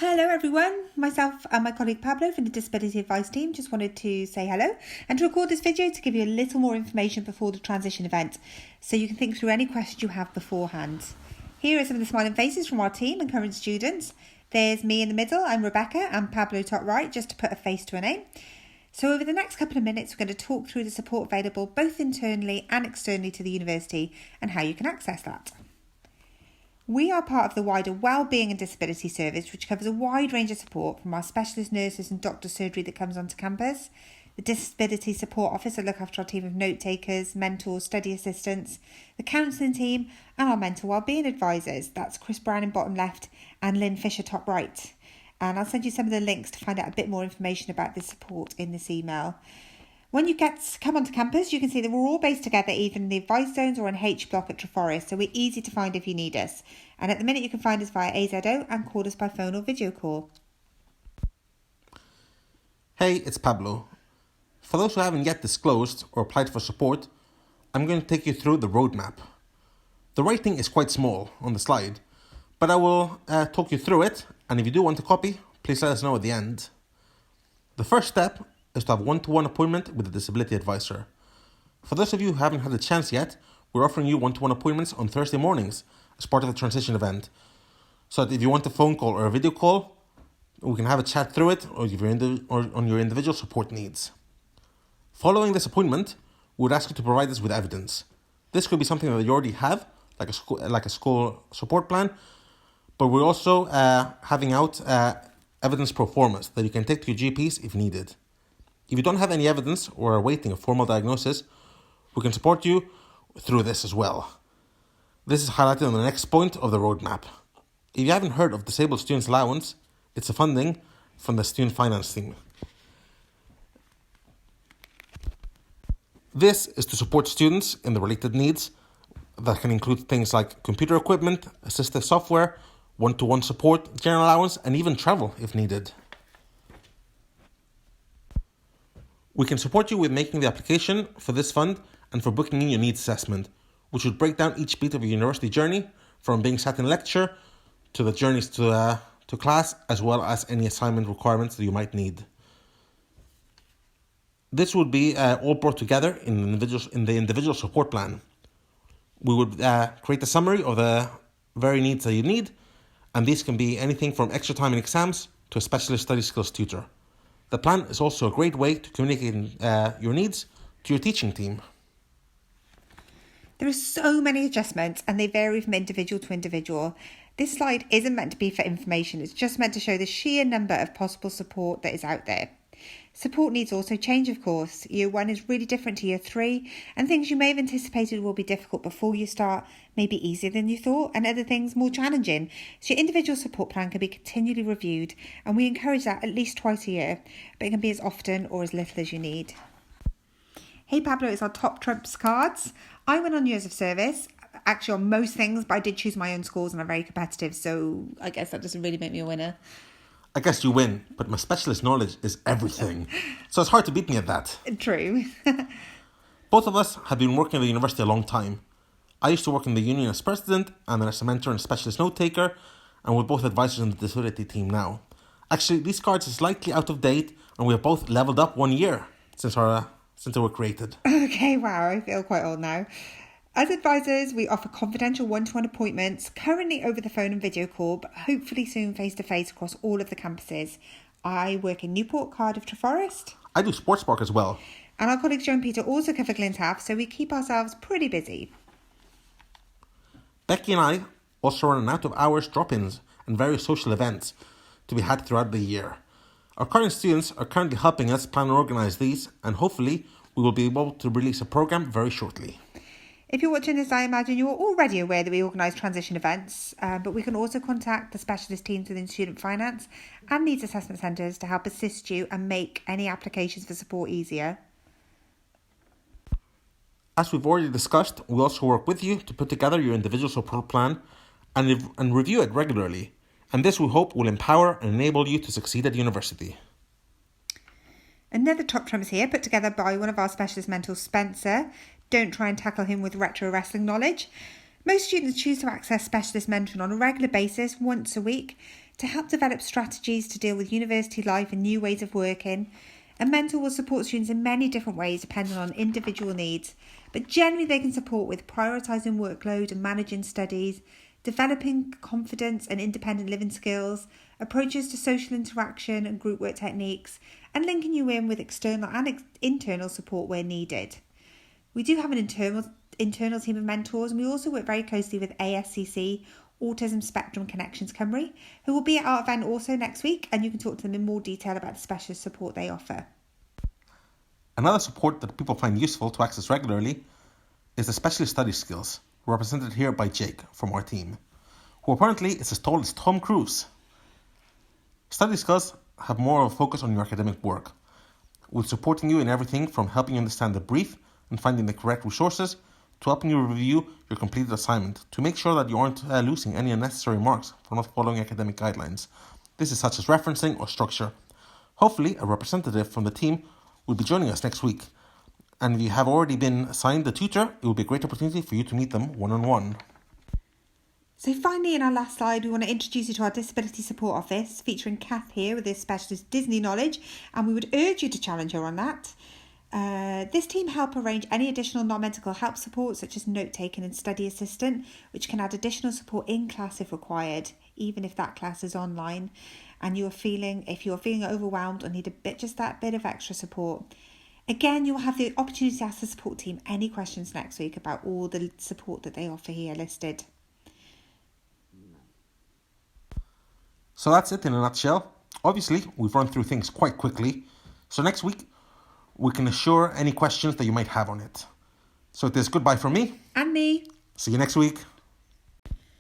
Hello everyone, myself and my colleague Pablo from the Disability Advice team just wanted to say hello and to record this video to give you a little more information before the transition event so you can think through any questions you have beforehand. Here are some of the smiling faces from our team and current students. There's me in the middle, I'm Rebecca, and Pablo top right, just to put a face to a name. So over the next couple of minutes we're going to talk through the support available both internally and externally to the university and how you can access that. We are part of the wider Wellbeing and Disability Service, which covers a wide range of support from our specialist nurses and doctor surgery that comes onto campus, the Disability Support Office that look after our team of note takers, mentors, study assistants, the counselling team and our mental wellbeing advisors. That's Chris Brown in bottom left and Lynn Fisher top right. And I'll send you some of the links to find out a bit more information about this support in this email. When you come onto campus, you can see that we're all based together either in the advice zones or in H block at Treforest, so we're easy to find if you need us. And at the minute you can find us via AZO and call us by phone or video call. Hey, it's Pablo. For those who haven't yet disclosed or applied for support, I'm going to take you through the roadmap. The writing is quite small on the slide, but I will talk you through it, and if you do want a copy, please let us know at the end. The first step is to have one-to-one appointment with a disability advisor. For those of you who haven't had the chance yet, we're offering you one-to-one appointments on Thursday mornings as part of the transition event. So that if you want a phone call or a video call, we can have a chat through it or on your individual support needs. Following this appointment, we would ask you to provide us with evidence. This could be something that you already have, like a school support plan, but we're also having out evidence pro formas that you can take to your GPs if needed. If you don't have any evidence or are awaiting a formal diagnosis, we can support you through this as well. This is highlighted on the next point of the roadmap. If you haven't heard of Disabled Students Allowance, it's a funding from the Student Finance team. This is to support students in the related needs that can include things like computer equipment, assistive software, one-to-one support, general allowance, and even travel if needed. We can support you with making the application for this fund and for booking in your needs assessment, which would break down each beat of your university journey from being sat in lecture to the journeys to class, as well as any assignment requirements that you might need. This would be all brought together in the individual support plan. We would create a summary of the very needs that you need, and these can be anything from extra time in exams to a specialist study skills tutor. The plan is also a great way to communicate your needs to your teaching team. There are so many adjustments and they vary from individual to individual. This slide isn't meant to be for information, it's just meant to show the sheer number of possible support that is out there. Support needs also change, of course. Year 1 is really different to Year 3, and things you may have anticipated will be difficult before you start may be easier than you thought, and other things more challenging. So your individual support plan can be continually reviewed, and we encourage that at least twice a year, but it can be as often or as little as you need. Hey Pablo, it's our top trumps cards. I went on years of service, actually on most things, but I did choose my own scores and I'm very competitive, so I guess that doesn't really make me a winner. I guess you win, but my specialist knowledge is everything. So it's hard to beat me at that. True. Both of us have been working at the university a long time. I used to work in the union as president and then as a mentor and specialist note taker, and we're both advisors on the disability team now. Actually, these cards are slightly out of date, and we have both leveled up 1 year since they were created. Okay, wow, I feel quite old now. As advisors, we offer confidential one-to-one appointments, currently over the phone and video call, but hopefully soon face-to-face across all of the campuses. I work in Newport, Cardiff, Treforest. I do Sports Park as well. And our colleagues Joe and Peter also cover Glyntaff, so we keep ourselves pretty busy. Becky and I also run an out-of-hours drop-ins and various social events to be had throughout the year. Our current students are currently helping us plan and organise these, and hopefully we will be able to release a programme very shortly. If you're watching this, I imagine you're already aware that we organise transition events, but we can also contact the specialist teams within Student Finance and Needs Assessment Centres to help assist you and make any applications for support easier. As we've already discussed, we also work with you to put together your individual support plan and review it regularly. And this, we hope, will empower and enable you to succeed at university. Another top trumps here, put together by one of our specialist mentors, Spencer. Don't try and tackle him with retro wrestling knowledge. Most students choose to access specialist mentoring on a regular basis once a week. to help develop strategies to deal with university life and new ways of working. A mentor will support students in many different ways depending on individual needs, but generally they can support with prioritising workload and managing studies, developing confidence and independent living skills, approaches to social interaction and group work techniques, and linking you in with external and internal support where needed. We do have an internal team of mentors, and we also work very closely with ASCC, Autism Spectrum Connections Cymru, who will be at our event also next week, and you can talk to them in more detail about the specialist support they offer. Another support that people find useful to access regularly is the specialist study skills, represented here by Jake from our team, who apparently is as tall as Tom Cruise. Study skills have more of a focus on your academic work, with supporting you in everything from helping you understand the brief and finding the correct resources to helping you review your completed assignment to make sure that you aren't losing any unnecessary marks for not following academic guidelines. This is such as referencing or structure. Hopefully, a representative from the team will be joining us next week. And if you have already been assigned a tutor, it will be a great opportunity for you to meet them one-on-one. So finally, in our last slide, we want to introduce you to our Disability Support Office, featuring Kath here with her specialist Disney knowledge, and we would urge you to challenge her on that. This team help arrange any additional non-medical help support, such as note-taking and study assistant, which can add additional support in class if required, even if that class is online, and if you're feeling overwhelmed or need just that bit of extra support. Again, you'll have the opportunity to ask the support team any questions next week about all the support that they offer here listed. So that's it in a nutshell. Obviously, we've run through things quite quickly. So next week, we can assure any questions that you might have on it. So it is goodbye from me. And me. See you next week.